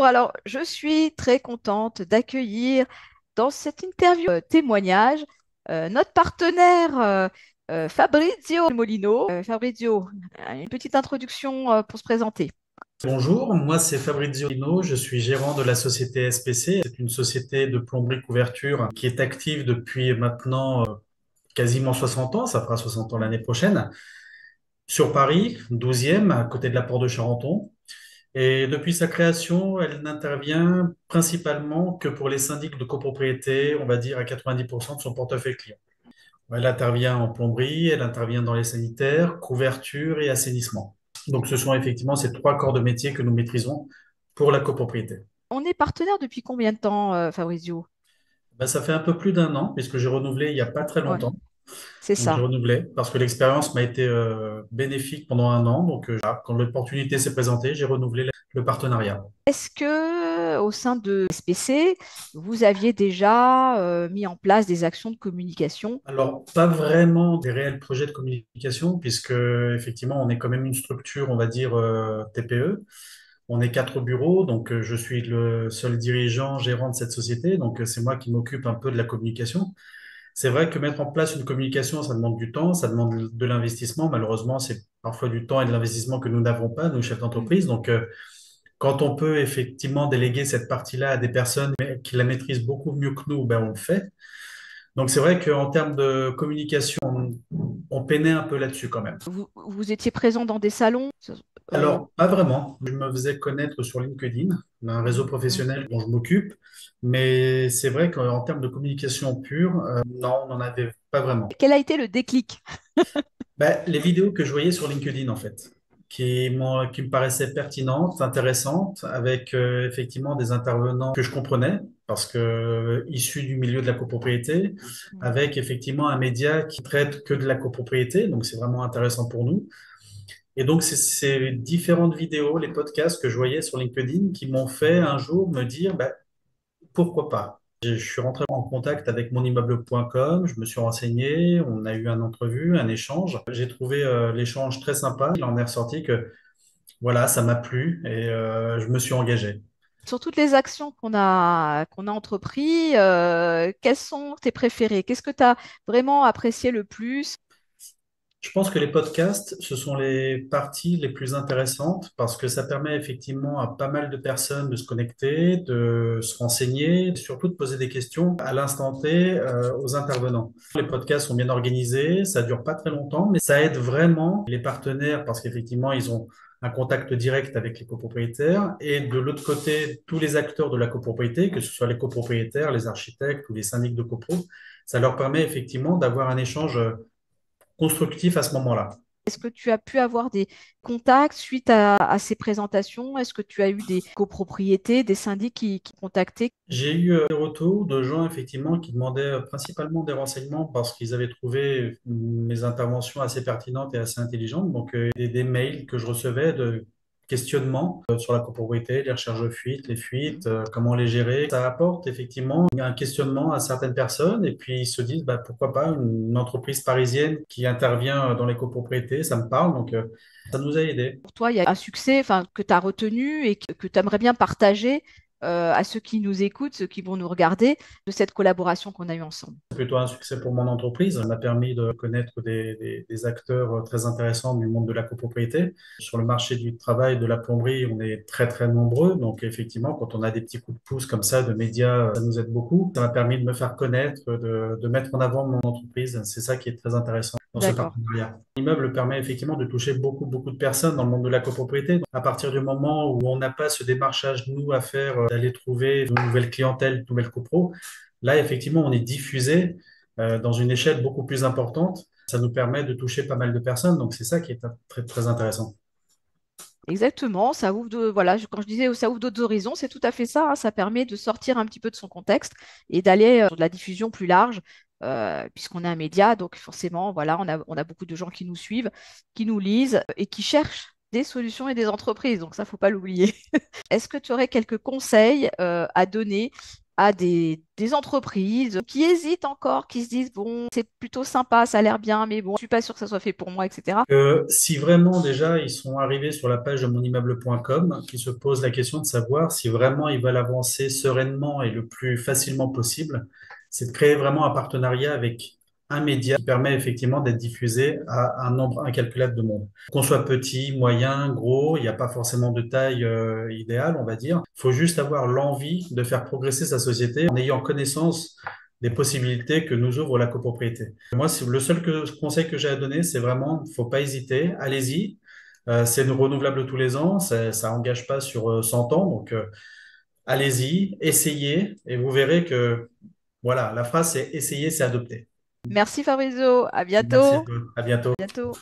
Bonjour, alors je suis très contente d'accueillir dans cette interview témoignage notre partenaire Fabrizio Molino. Fabrizio, une petite introduction pour se présenter. Bonjour, moi c'est Fabrizio Lino, je suis gérant de la société SPC. C'est une société de plomberie couverture qui est active depuis maintenant quasiment 60 ans, ça fera 60 ans l'année prochaine, sur Paris, 12e, à côté de la Porte de Charenton. Et depuis sa création, elle n'intervient principalement que pour les syndics de copropriété, on va dire à 90% de son portefeuille client. Elle intervient en plomberie, elle intervient dans les sanitaires, couverture et assainissement. Donc ce sont effectivement ces trois corps de métier que nous maîtrisons pour la copropriété. On est partenaire depuis combien de temps, Fabrizio? Ben, ça fait un peu plus d'un an, puisque j'ai renouvelé il n'y a pas très Ouais, longtemps. c'est Donc j'ai ça. renouvelé parce que l'expérience m'a été bénéfique pendant un an. Donc voilà, quand l'opportunité s'est présentée, j'ai renouvelé le partenariat. Est-ce que au sein de SPC, vous aviez déjà mis en place des actions de communication? Alors, pas vraiment des réels projets de communication, puisque effectivement, on est quand même une structure, on va dire, TPE. On est quatre bureaux, donc je suis le seul dirigeant, gérant de cette société, donc c'est moi qui m'occupe un peu de la communication. C'est vrai que mettre en place une communication, ça demande du temps, ça demande de l'investissement. Malheureusement, c'est parfois du temps et de l'investissement que nous n'avons pas, nous, chefs d'entreprise. Donc, quand on peut effectivement déléguer cette partie-là à des personnes qui la maîtrisent beaucoup mieux que nous, ben, on le fait. Donc, c'est vrai qu'en termes de communication, on peinait un peu là-dessus quand même. Vous étiez présent dans des salons? euh, Alors, pas vraiment. Je me faisais connaître sur LinkedIn, un réseau Mhm. professionnel dont je m'occupe, mais c'est vrai qu'en termes de communication pure, non, on n'en avait pas vraiment. Quel a été le déclic? Ben, les vidéos que je voyais sur LinkedIn, en fait, qui me paraissaient pertinentes, intéressantes, avec effectivement des intervenants que je comprenais, parce que issus du milieu de la copropriété, Mhm. avec effectivement un média qui traite que de la copropriété, donc c'est vraiment intéressant pour nous. Et donc, c'est ces différentes vidéos, les podcasts que je voyais sur LinkedIn qui m'ont fait un jour me dire, bah, pourquoi pas? Je suis rentré en contact avec monimmeuble.com, je me suis renseigné, on a eu un entrevue, un échange. J'ai trouvé l'échange très sympa. Il en est ressorti que voilà, ça m'a plu et je me suis engagé. Sur toutes les actions qu'on a entreprises, quelles sont tes préférées? Qu'est-ce que tu as vraiment apprécié le plus? Je pense que les podcasts, ce sont les parties les plus intéressantes parce que ça permet effectivement à pas mal de personnes de se connecter, de se renseigner, et surtout de poser des questions à l'instant T aux intervenants. Les podcasts sont bien organisés, ça dure pas très longtemps, mais ça aide vraiment les partenaires parce qu'effectivement, ils ont un contact direct avec les copropriétaires et de l'autre côté, tous les acteurs de la copropriété, que ce soit les copropriétaires, les architectes ou les syndics de copro, ça leur permet effectivement d'avoir un échange constructif à ce moment-là. Est-ce que tu as pu avoir des contacts suite à ces présentations? Est-ce que tu as eu des copropriétés, des syndics qui contactaient? J'ai eu des retours de gens effectivement qui demandaient principalement des renseignements parce qu'ils avaient trouvé mes interventions assez pertinentes et assez intelligentes. Donc des mails que je recevais de questionnements sur la copropriété, les recherches de fuites, les fuites, comment les gérer. Ça apporte effectivement un questionnement à certaines personnes et puis ils se disent bah, pourquoi pas une entreprise parisienne qui intervient dans les copropriétés, ça me parle. Donc ça nous a aidés. Pour toi, il y a un succès, enfin, que tu as retenu et que tu aimerais bien partager à ceux qui nous écoutent, ceux qui vont nous regarder, de cette collaboration qu'on a eue ensemble. C'est plutôt un succès pour mon entreprise. Ça m'a permis de connaître des acteurs très intéressants du monde de la copropriété. Sur le marché du travail, de la plomberie, on est très, très nombreux. Donc, effectivement, quand on a des petits coups de pouce comme ça de médias, ça nous aide beaucoup. Ça m'a permis de me faire connaître, de mettre en avant mon entreprise. C'est ça qui est très intéressant dans ce D'accord. partenariat. L'immeuble permet effectivement de toucher beaucoup, beaucoup de personnes dans le monde de la copropriété. Donc, à partir du moment où on n'a pas ce démarchage, nous, à faire, d'aller trouver une nouvelle clientèle, une nouvelle copro, là, effectivement, on est diffusé dans une échelle beaucoup plus importante. Ça nous permet de toucher pas mal de personnes. Donc, c'est ça qui est très, très intéressant. Exactement, ça ouvre voilà, quand je disais ça ouvre d'autres horizons, c'est tout à fait ça, hein, ça permet de sortir un petit peu de son contexte et d'aller sur de la diffusion plus large, puisqu'on est un média, donc forcément, voilà, on a beaucoup de gens qui nous suivent, qui nous lisent et qui cherchent des solutions et des entreprises, donc ça, faut pas l'oublier. Est-ce que tu aurais quelques conseils à donner à des entreprises qui hésitent encore, qui se disent, bon, c'est plutôt sympa, ça a l'air bien, mais bon, je suis pas sûre que ça soit fait pour moi, etc. Si vraiment déjà ils sont arrivés sur la page de monimmeuble.com, qu'ils se posent la question de savoir si vraiment ils veulent avancer sereinement et le plus facilement possible, c'est de créer vraiment un partenariat avec un média qui permet effectivement d'être diffusé à un nombre incalculable de monde. Qu'on soit petit, moyen, gros, il n'y a pas forcément de taille idéale, on va dire. Il faut juste avoir l'envie de faire progresser sa société en ayant connaissance des possibilités que nous ouvre la copropriété. Moi, le seul conseil que j'ai à donner, c'est vraiment, faut pas hésiter, allez-y. C'est renouvelable tous les ans, ça engage pas sur 100 ans, donc allez-y, essayez, et vous verrez que, voilà, la phrase c'est essayer, c'est adopter. Merci Fabrizio, à Merci à bientôt. toi, à bientôt. Bientôt.